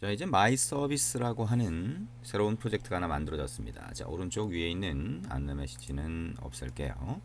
자, 이제 마이 서비스라고 하는 새로운 프로젝트가 하나 만들어졌습니다. 자, 오른쪽 위에 있는 안내 메시지는 없앨게요.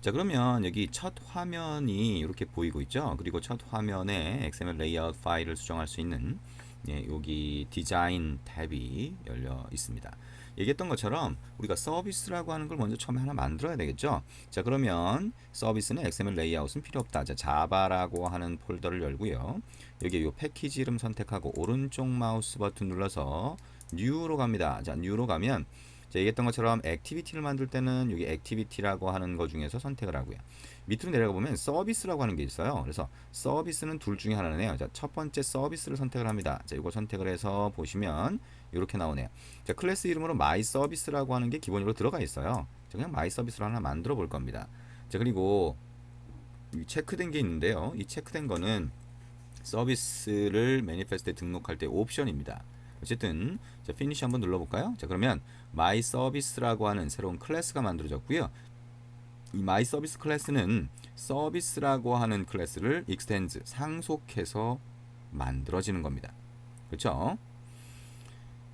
자, 그러면 여기 첫 화면이 이렇게 보이고 있죠. 그리고 첫 화면에 XML 레이아웃 파일을 수정할 수 있는 여기 디자인 탭이 열려 있습니다. 얘기했던 것처럼 우리가 서비스라고 하는 걸 먼저 처음에 하나 만들어야 되겠죠. 자, 그러면 서비스는 XML 레이아웃은 필요 없다. 자, 자바라고 하는 폴더를 열고요. 여기 이 패키지 이름 선택하고 오른쪽 마우스 버튼 눌러서 뉴로 갑니다. 자, 뉴로 가면 자, 얘기했던 것처럼 액티비티를 만들 때는 여기 액티비티라고 하는 것 중에서 선택을 하고요. 밑으로 내려가 보면 서비스라고 하는 게 있어요. 그래서 서비스는 둘 중에 하나네요. 자, 첫 번째 서비스를 선택을 합니다. 자, 이거 선택을 해서 보시면 이렇게 나오네요. 자, 클래스 이름으로 마이 서비스라고 하는 게 기본적으로 들어가 있어요. 자, 그냥 마이 서비스로 하나 만들어 볼 겁니다. 자, 그리고 체크된 게 있는데요. 이 체크된 거는 서비스를 매니페스트에 등록할 때 옵션입니다. 어쨌든 자, 피니시 한번 눌러볼까요? 자, 그러면 마이 서비스라고 하는 새로운 클래스가 만들어졌고요. 이 마이 서비스 클래스는 서비스라고 하는 클래스를 익스텐드 상속해서 만들어지는 겁니다. 그렇죠?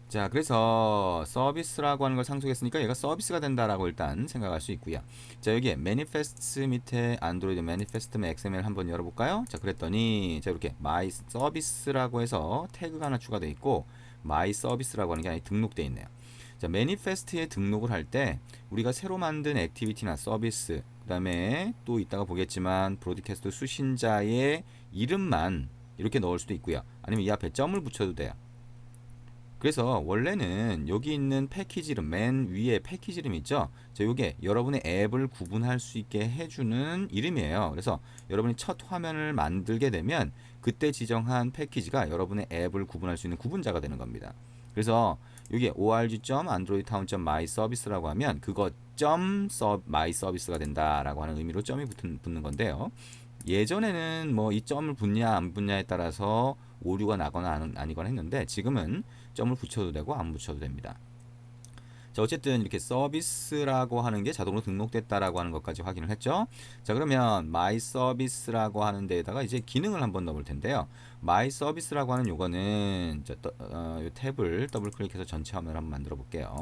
자, 그래서 서비스라고 하는 걸 상속했으니까 얘가 서비스가 된다라고 일단 생각할 수 있고요. 자, 여기에 매니페스트 밑에 안드로이드 매니페스트 XML 한번 열어볼까요? 자, 그랬더니 자, 이렇게 마이 서비스라고 해서 태그가 하나 추가되어 있고 마이 서비스라고 하는 게 아니 등록되어 있네요. 자, 매니페스트에 등록을 할 때 우리가 새로 만든 액티비티나 서비스, 그 다음에 또 이따가 보겠지만 브로드캐스트 수신자의 이름만 이렇게 넣을 수도 있고요. 아니면 이 앞에 점을 붙여도 돼요. 그래서 원래는 여기 있는 패키지 이름, 맨 위에 패키지 이름 있죠? 자, 요게 여러분의 앱을 구분할 수 있게 해주는 이름이에요. 그래서 여러분이 첫 화면을 만들게 되면 그때 지정한 패키지가 여러분의 앱을 구분할 수 있는 구분자가 되는 겁니다. 그래서 여기에 org.androidtown.myservice라고 하면 그거 .myservice가 된다라고 하는 의미로 점이 붙는 건데요. 예전에는 뭐 이 점을 붙냐 안 붙냐에 따라서 오류가 나거나 아니거나 했는데 지금은 점을 붙여도 되고 안 붙여도 됩니다. 자, 어쨌든 이렇게 서비스라고 하는 게 자동으로 등록됐다라고 하는 것까지 확인을 했죠. 자, 그러면 마이 서비스라고 하는 데에다가 이제 기능을 한번 넣어볼 텐데요. 마이 서비스라고 하는 요거는 요 탭을 더블 클릭해서 전체 화면을 한번 만들어 볼게요.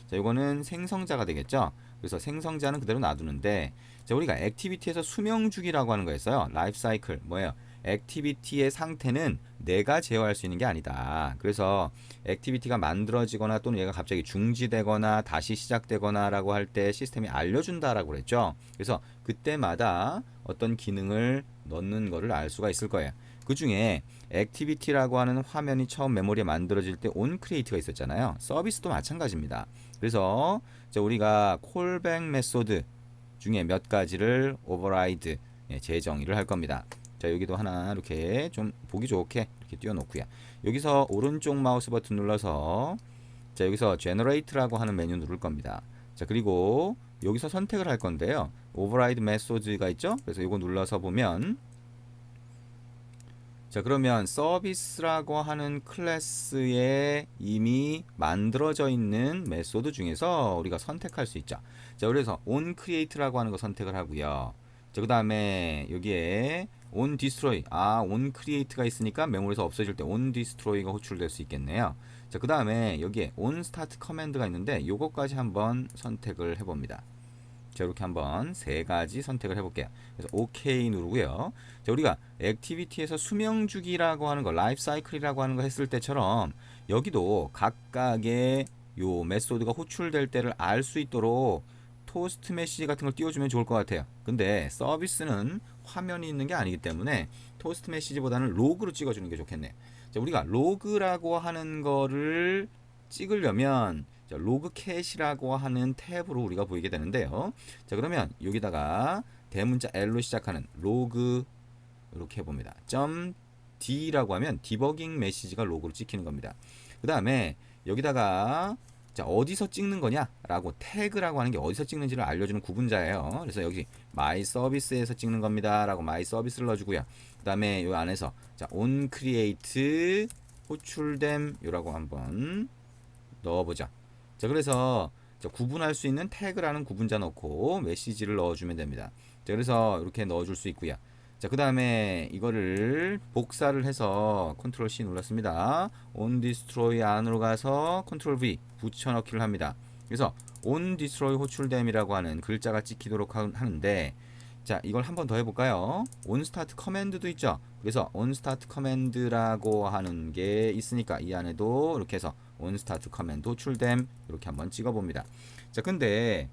자, 요거는 생성자가 되겠죠. 그래서 생성자는 그대로 놔두는데 자, 우리가 액티비티에서 수명 주기라고 하는 거였어요. 라이프 사이클 뭐예요? 액티비티의 상태는 내가 제어할 수 있는 게 아니다. 그래서 액티비티가 만들어지거나 또는 얘가 갑자기 중지되거나 다시 시작되거나 라고 할 때 시스템이 알려준다라고 그랬죠. 그래서 그때마다 어떤 기능을 넣는 거를 알 수가 있을 거예요. 그 중에 액티비티라고 하는 화면이 처음 메모리에 만들어질 때 onCreate가 있었잖아요. 서비스도 마찬가지입니다. 그래서 우리가 콜백 메소드 중에 몇 가지를 오버라이드 재정의를 할 겁니다. 자, 여기도 하나 이렇게 좀 보기 좋게 이렇게 띄워놓고요. 여기서 오른쪽 마우스 버튼 눌러서 자, 여기서 generate라고 하는 메뉴 누를 겁니다. 자, 그리고 여기서 선택을 할 건데요. override method가 있죠? 그래서 이거 눌러서 보면 자, 그러면 서비스라고 하는 클래스에 이미 만들어져 있는 메소드 중에서 우리가 선택할 수 있죠. 자, 그래서 onCreate라고 하는 거 선택을 하고요. 자, 그 다음에 여기에 onDestroy, onCreate가 있으니까 메모리에서 없어질 때 onDestroy가 호출될 수 있겠네요. 자, 그 다음에 여기에 onStartCommand가 있는데 요거까지 한번 선택을 해봅니다. 자, 이렇게 한번 세 가지 선택을 해볼게요. 그래서 OK 누르고요. 자, 우리가 액티비티에서 수명 주기라고 하는 거, 라이프 사이클이라고 하는 거 했을 때처럼 여기도 각각의 요 메소드가 호출될 때를 알 수 있도록 토스트 메시지 같은 걸 띄워주면 좋을 것 같아요. 근데 서비스는 화면이 있는 게 아니기 때문에 토스트 메시지보다는 로그로 찍어주는 게 좋겠네요. 자, 우리가 로그라고 하는 거를 찍으려면 자, 로그 캣이라고 하는 탭으로 우리가 보이게 되는데요. 자, 그러면 여기다가 대문자 L로 시작하는 로그 이렇게 해봅니다. .d라고 하면 디버깅 메시지가 로그로 찍히는 겁니다. 그 다음에 여기다가 자, 어디서 찍는 거냐 라고 태그라고 하는 게 어디서 찍는지를 알려주는 구분자예요. 그래서 여기 마이 서비스에서 찍는 겁니다 라고 마이 서비스를 넣어주고요. 그 다음에 이 안에서 자, on create 호출됨 이라고 한번 넣어보자. 자, 그래서 자, 구분할 수 있는 태그라는 구분자 넣고 메시지를 넣어주면 됩니다. 자, 그래서 이렇게 넣어줄 수 있고요. 자, 그 다음에 이거를 복사를 해서 컨트롤 C 눌렀습니다. on destroy 안으로 가서 컨트롤 V 붙여넣기를 합니다. 그래서 on destroy 호출됨이라고 하는 글자가 찍히도록 하는데, 자, 이걸 한 번 더 해볼까요? on start command도 있죠. 그래서 on start command라고 하는 게 있으니까 이 안에도 이렇게 해서 on start command 호출됨 이렇게 한번 찍어봅니다. 자, 근데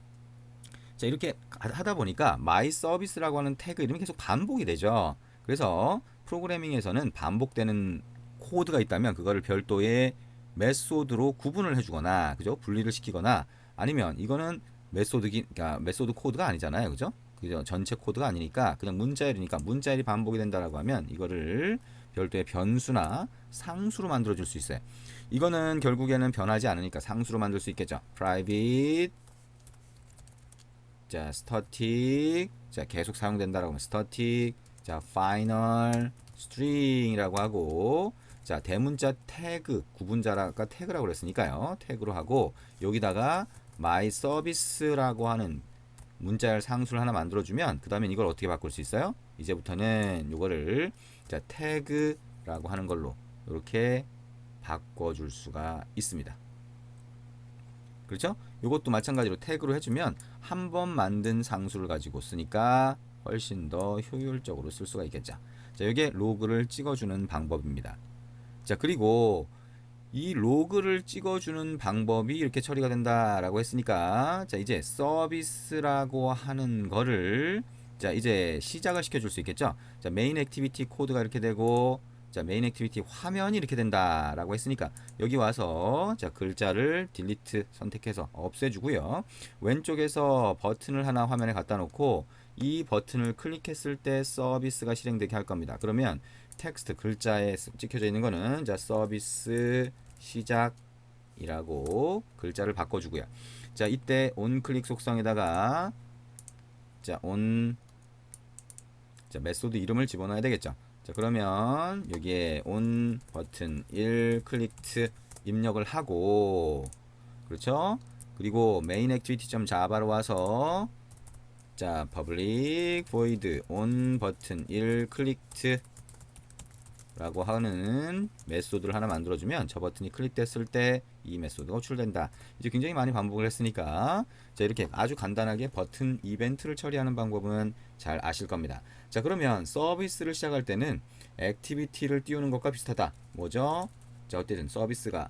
자, 이렇게 하다 보니까 my service라고 하는 태그 이름이 계속 반복이 되죠. 그래서 프로그래밍에서는 반복되는 코드가 있다면 그거를 별도의 메소드로 구분을 해주거나, 그죠? 분리를 시키거나, 아니면 이거는 그러니까 메소드 코드가 아니잖아요, 그죠? 그죠? 전체 코드가 아니니까 그냥 문자열이니까 문자열이 반복이 된다라고 하면 이거를 별도의 변수나 상수로 만들어 줄 수 있어요. 이거는 결국에는 변하지 않으니까 상수로 만들 수 있겠죠. private, 자, static, 자, 계속 사용된다라고 하면 static, 자, final, string이라고 하고, 자, 대문자 태그, 구분자라가 태그라고 그랬으니까요. 태그로 하고, 여기다가 my service라고 하는 문자열 상수를 하나 만들어주면, 그 다음에 이걸 어떻게 바꿀 수 있어요? 이제부터는 이거를, 자, 태그라고 하는 걸로 이렇게 바꿔줄 수가 있습니다. 그렇죠? 이것도 마찬가지로 태그로 해주면 한 번 만든 상수를 가지고 쓰니까 훨씬 더 효율적으로 쓸 수가 있겠죠. 자, 이게 로그를 찍어주는 방법입니다. 자, 그리고 이 로그를 찍어주는 방법이 이렇게 처리가 된다라고 했으니까, 자, 이제 서비스라고 하는 거를, 자, 이제 시작을 시켜줄 수 있겠죠. 자, 메인 액티비티 코드가 이렇게 되고, 자, 메인 액티비티 화면이 이렇게 된다라고 했으니까 여기 와서, 자, 글자를 딜리트 선택해서 없애주고요. 왼쪽에서 버튼을 하나 화면에 갖다 놓고 이 버튼을 클릭했을 때 서비스가 실행되게 할 겁니다. 그러면 텍스트 글자에 찍혀져 있는 거는, 자, 서비스 시작이라고 글자를 바꿔주고요. 자, 이때 온클릭 속성에다가, 자, 자, 메소드 이름을 집어넣어야 되겠죠. 자, 그러면 여기에 on 버튼 1 클릭트 입력을 하고, 그렇죠? 그리고 main activity.java로 와서, 자, public void on 버튼 1 클릭트 라고 하는 메소드를 하나 만들어주면 저 버튼이 클릭됐을 때 이 메소드가 호출된다. 이제 굉장히 많이 반복을 했으니까, 자, 이렇게 아주 간단하게 버튼 이벤트를 처리하는 방법은 잘 아실 겁니다. 자, 그러면 서비스를 시작할 때는 액티비티를 띄우는 것과 비슷하다. 뭐죠? 자, 어쨌든 서비스가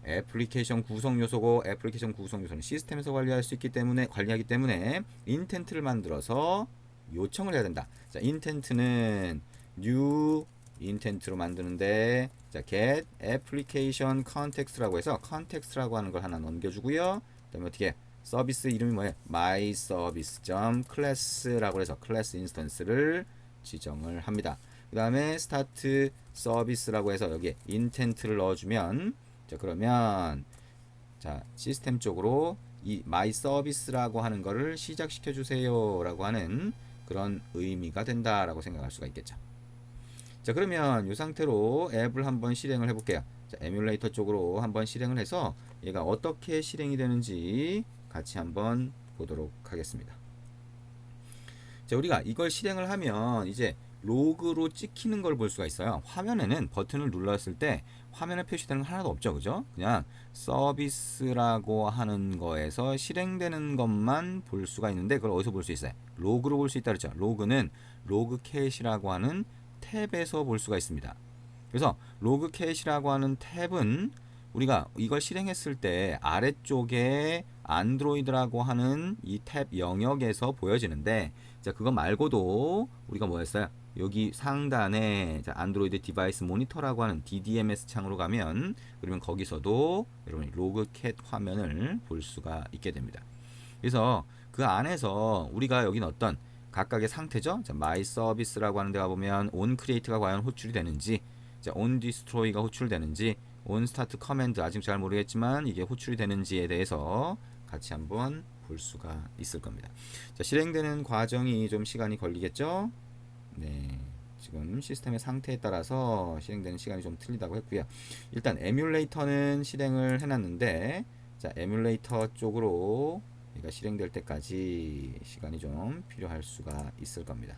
애플리케이션 구성 요소고, 애플리케이션 구성 요소는 시스템에서 관리하기 때문에 인텐트를 만들어서 요청을 해야 된다. 자, 인텐트는 new 인텐트로 만드는데, 자, get application context라고 해서 context라고 하는 걸 하나 넘겨주고요. 그 다음에 어떻게 서비스 이름이 뭐예요? my service.class라고 해서 클래스 인스턴스를 지정을 합니다. 그 다음에 start service라고 해서 여기에 intent를 넣어주면, 자, 그러면, 자, 시스템 쪽으로 이 my service라고 하는 거를 시작시켜 주세요 라고 하는 그런 의미가 된다라고 생각할 수가 있겠죠. 자, 그러면 이 상태로 앱을 한번 실행을 해볼게요. 자, 에뮬레이터 쪽으로 한번 실행을 해서 얘가 어떻게 실행이 되는지 같이 한번 보도록 하겠습니다. 자, 우리가 이걸 실행을 하면 이제 로그로 찍히는 걸 볼 수가 있어요. 화면에는 버튼을 눌렀을 때 화면에 표시되는 건 하나도 없죠, 그죠? 그냥 서비스라고 하는 거에서 실행되는 것만 볼 수가 있는데, 그걸 어디서 볼 수 있어요? 로그로 볼 수 있다 그랬죠. 로그는 로그캣이라고 하는 탭에서 볼 수가 있습니다. 그래서 로그캣이라고 하는 탭은 우리가 이걸 실행했을 때 아래쪽에 안드로이드라고 하는 이 탭 영역에서 보여지는데, 자, 그거 말고도 우리가 뭐 했어요? 여기 상단에, 자, 안드로이드 디바이스 모니터라고 하는 DDMS 창으로 가면, 그러면 거기서도 여러분이 로그캣 화면을 볼 수가 있게 됩니다. 그래서 그 안에서 우리가 여기는 어떤 각각의 상태죠. 자, my service라고 하는 데 가보면 on create가 과연 호출이 되는지, 자, on destroy가 호출되는지, on start command 아직 잘 모르겠지만 이게 호출이 되는지에 대해서 같이 한번 볼 수가 있을 겁니다. 자, 실행되는 과정이 좀 시간이 걸리겠죠. 네, 지금 시스템의 상태에 따라서 실행되는 시간이 좀 틀리다고 했고요. 일단 에뮬레이터는 실행을 해놨는데, 자, 에뮬레이터 쪽으로 얘가 실행될 때까지 시간이 좀 필요할 수가 있을 겁니다.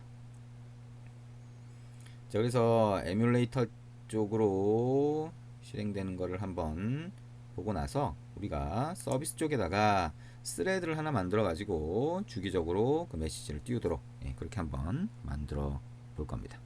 자, 그래서 에뮬레이터 쪽으로 실행되는 거를 한번 보고 나서 우리가 서비스 쪽에다가 스레드를 하나 만들어 가지고 주기적으로 그 메시지를 띄우도록 그렇게 한번 만들어 볼 겁니다.